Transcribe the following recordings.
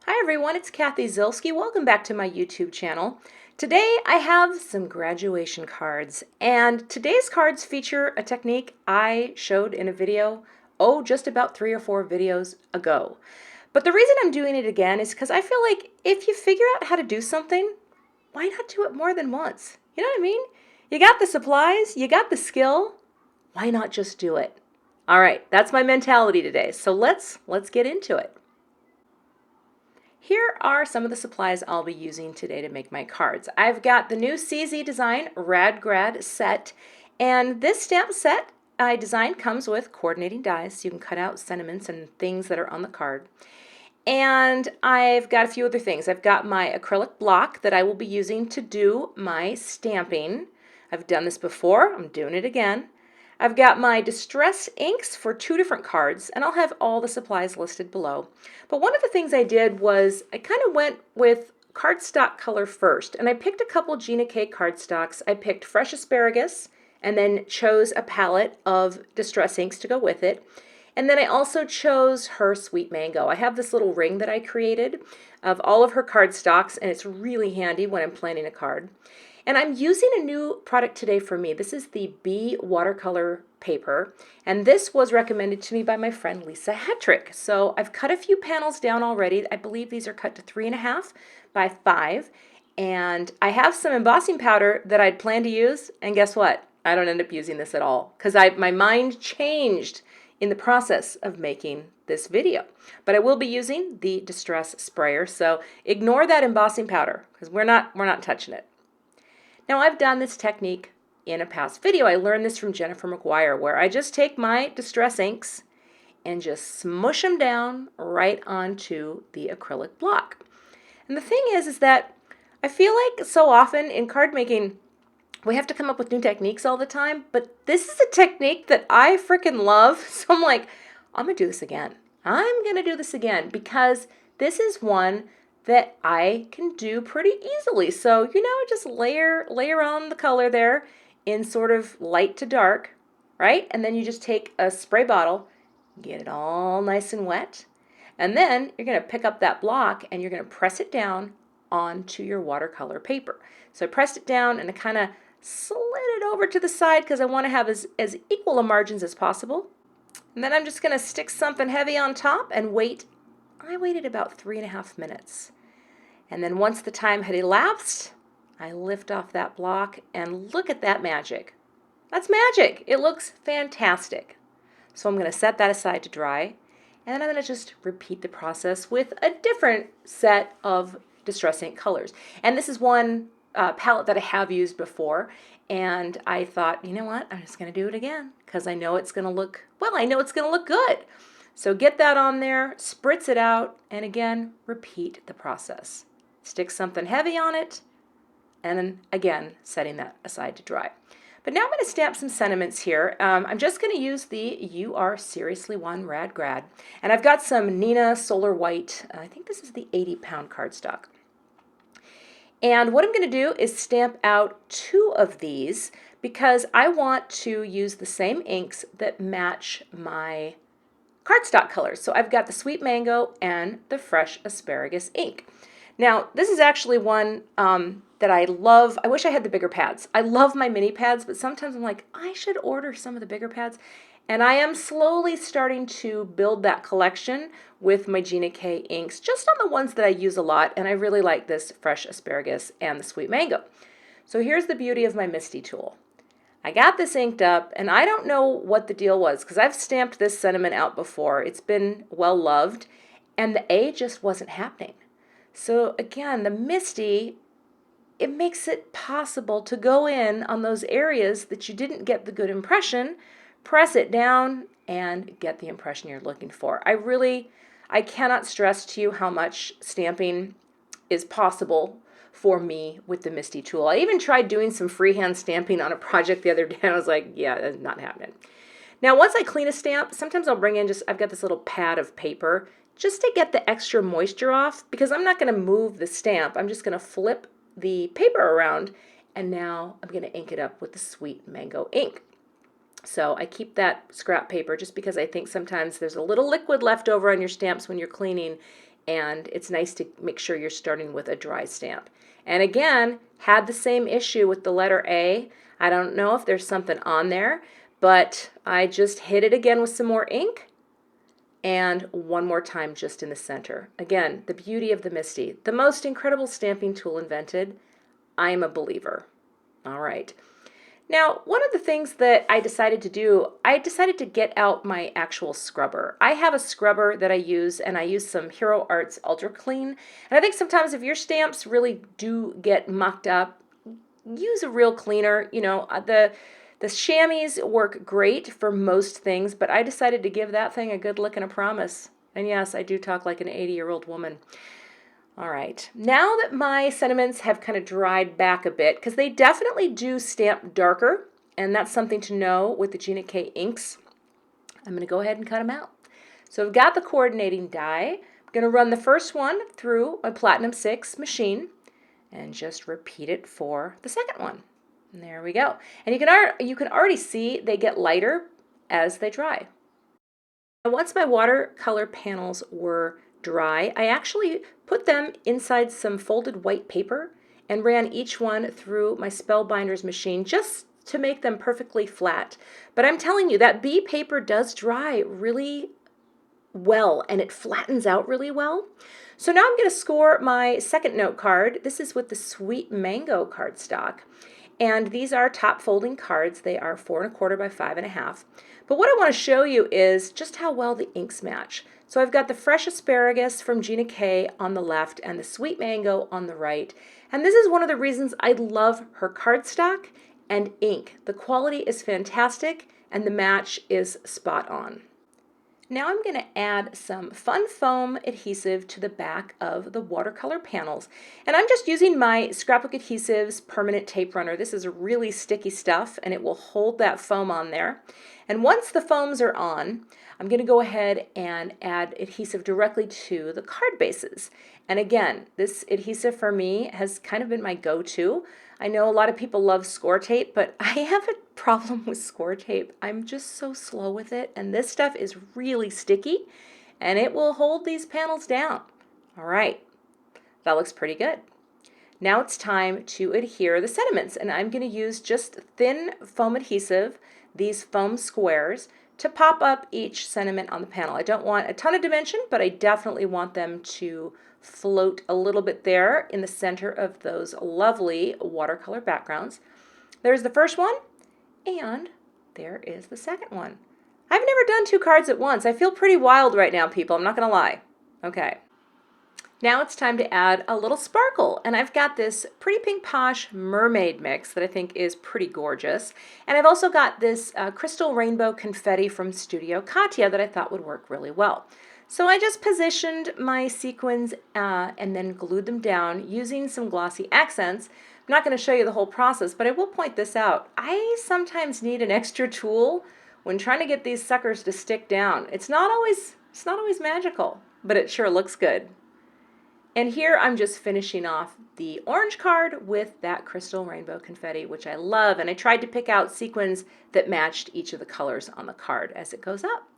Hi everyone, it's Kathy Zilski. Welcome back to my YouTube channel. Today I have some graduation cards, and today's cards feature a technique I showed in a video, just about 3 or 4 videos ago. But the reason I'm doing it again is because I feel like if you figure out how to do something, why not do it more than once? You know what I mean? You got the supplies, you got the skill, why not just do it? All right, that's my mentality today. So let's get into it. Here are some of the supplies I'll be using today to make my cards. I've got the new CZ Design Rad Grad set, and this stamp set I designed comes with coordinating dies so you can cut out sentiments and things that are on the card. And I've got a few other things. I've got my acrylic block that I will be using to do my stamping. I've done this before, I'm doing it again. I've got my distress inks for 2 different cards, and I'll have all the supplies listed below. But one of the things I did was I kind of went with cardstock color first, and I picked a couple Gina K cardstocks. I picked fresh asparagus and then chose a palette of distress inks to go with it. And then I also chose her sweet mango. I have this little ring that I created of all of her cardstocks, and it's really handy when I'm planning a card. And I'm using a new product today for me. This is the B watercolor paper, and this was recommended to me by my friend Lisa Hetrick. So I've cut a few panels down already. I believe these are cut to 3.5 by 5, and I have some embossing powder that I'd planned to use, and guess what? I don't end up using this at all because my mind changed in the process of making this video. But I will be using the Distress Sprayer, so ignore that embossing powder because we're not touching it. Now I've done this technique in a past video. I learned this from Jennifer McGuire, where I just take my distress inks and just smush them down right onto the acrylic block. And the thing is that I feel like so often in card making, we have to come up with new techniques all the time, but this is a technique that I freaking love. So I'm like, I'm gonna do this again. I'm gonna do this again because this is one that I can do pretty easily. So, just layer on the color there in sort of light to dark, right? And then you just take a spray bottle, get it all nice and wet, and then you're gonna pick up that block and you're gonna press it down onto your watercolor paper. So I pressed it down and I kind of slid it over to the side because I want to have as equal a margins as possible. And then I'm just going to stick something heavy on top and wait. I waited about 3.5 minutes. And then once the time had elapsed, I lift off that block and look at that magic. That's magic. It looks fantastic. So I'm going to set that aside to dry. And then I'm going to just repeat the process with a different set of distress ink colors. And this is one palette that I have used before, and I thought, you know what, I'm just going to do it again because I know it's going to look, I know it's going to look good. So get that on there, spritz it out, and again, repeat the process. Stick something heavy on it, and then again, setting that aside to dry. But now I'm going to stamp some sentiments here. I'm just going to use the You Are Seriously One Rad Grad, and I've got some Neenah Solar White. I think this is the 80-pound cardstock. And what I'm going to do is stamp out 2 of these because I want to use the same inks that match my cardstock colors. So I've got the Sweet Mango and the Fresh Asparagus ink. Now, this is actually one that I love. I wish I had the bigger pads. I love my mini pads, but sometimes I'm like, I should order some of the bigger pads. And I am slowly starting to build that collection with my Gina K inks, just on the ones that I use a lot, and I really like this Fresh Asparagus and the Sweet Mango. So here's the beauty of my Misty tool. I got this inked up, and I don't know what the deal was, because I've stamped this sentiment out before. It's been well loved, and the A just wasn't happening. So again, the Misty, it makes it possible to go in on those areas that you didn't get the good impression, press it down, and get the impression you're looking for. I cannot stress to you how much stamping is possible for me with the Misty tool. I even tried doing some freehand stamping on a project the other day, and I was like, yeah, that's not happening. Now, once I clean a stamp, sometimes I'll bring in I've got this little pad of paper just to get the extra moisture off, because I'm not going to move the stamp. I'm just going to flip the paper around, and now I'm going to ink it up with the Sweet Mango ink. So I keep that scrap paper just because I think sometimes there's a little liquid left over on your stamps when you're cleaning, and it's nice to make sure you're starting with a dry stamp. And again, had the same issue with the letter A. I don't know if there's something on there, but I just hit it again with some more ink and one more time just in the center. Again, the beauty of the MISTI, the most incredible stamping tool invented. I am a believer. All right. Now, one of the things that I decided to do, I decided to get out my actual scrubber. I have a scrubber that I use, and I use some Hero Arts Ultra Clean. And I think sometimes if your stamps really do get mucked up, use a real cleaner. You know, the chamois work great for most things, but I decided to give that thing a good lick and a promise. And yes, I do talk like an 80-year-old woman. All right, now that my sentiments have kind of dried back a bit, because they definitely do stamp darker, and that's something to know with the Gina K inks, I'm going to go ahead and cut them out. So I've got the coordinating die. I'm going to run the first one through a Platinum 6 machine and just repeat it for the second one. And there we go. And you can already see they get lighter as they dry. Now, once my watercolor panels were dry, I actually put them inside some folded white paper and ran each one through my Spellbinders machine just to make them perfectly flat. But I'm telling you, that B paper does dry really well and it flattens out really well. So now I'm going to score my second note card. This is with the Sweet Mango cardstock. And these are top folding cards. They are 4 1/4 by 5 1/2. But what I want to show you is just how well the inks match. So I've got the fresh asparagus from Gina K on the left and the sweet mango on the right. And this is one of the reasons I love her cardstock and ink. The quality is fantastic and the match is spot on. Now I'm going to add some fun foam adhesive to the back of the watercolor panels. And I'm just using my Scrapbook Adhesives permanent tape runner. This is really sticky stuff and it will hold that foam on there. And once the foams are on, I'm going to go ahead and add adhesive directly to the card bases. And again, this adhesive for me has kind of been my go-to. I know a lot of people love score tape, but I have a problem with score tape. I'm just so slow with it, and this stuff is really sticky, and it will hold these panels down. All right, that looks pretty good. Now it's time to adhere the sentiments, and I'm going to use just thin foam adhesive, these foam squares, to pop up each sentiment on the panel. I don't want a ton of dimension, but I definitely want them to float a little bit there in the center of those lovely watercolor backgrounds. There's the first one, and there is the second one. I've never done 2 cards at once. I feel pretty wild right now, people. I'm not going to lie. Okay. Now it's time to add a little sparkle, and I've got this Pretty Pink Posh mermaid mix that I think is pretty gorgeous. And I've also got this crystal rainbow confetti from Studio Katia that I thought would work really well. So I just positioned my sequins and then glued them down using some glossy accents. I'm not going to show you the whole process, but I will point this out. I sometimes need an extra tool when trying to get these suckers to stick down. It's not always magical, but it sure looks good. And here I'm just finishing off the orange card with that crystal rainbow confetti, which I love. And I tried to pick out sequins that matched each of the colors on the card as it goes up.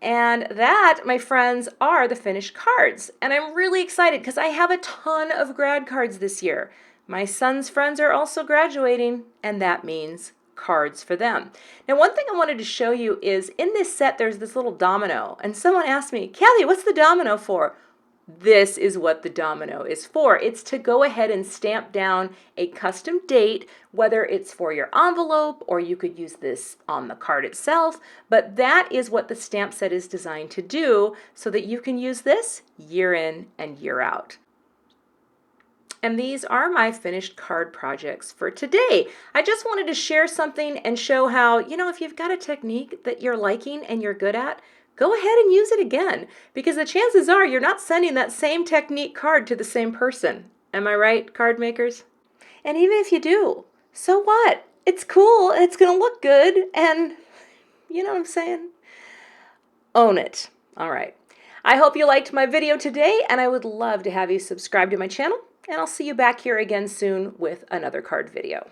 And that, my friends, are the finished cards. And I'm really excited because I have a ton of grad cards this year. My son's friends are also graduating, and that means cards for them. Now, one thing I wanted to show you is in this set, there's this little domino. And someone asked me, Kathy, what's the domino for? This is what the domino is for. It's to go ahead and stamp down a custom date, whether it's for your envelope or you could use this on the card itself, but that is what the stamp set is designed to do so that you can use this year in and year out. And these are my finished card projects for today. I just wanted to share something and show how, if you've got a technique that you're liking and you're good at, go ahead and use it again, because the chances are you're not sending that same technique card to the same person. Am I right, card makers? And even if you do, so what? It's cool, and it's going to look good, and you know what I'm saying? Own it. All right. I hope you liked my video today, and I would love to have you subscribe to my channel, and I'll see you back here again soon with another card video.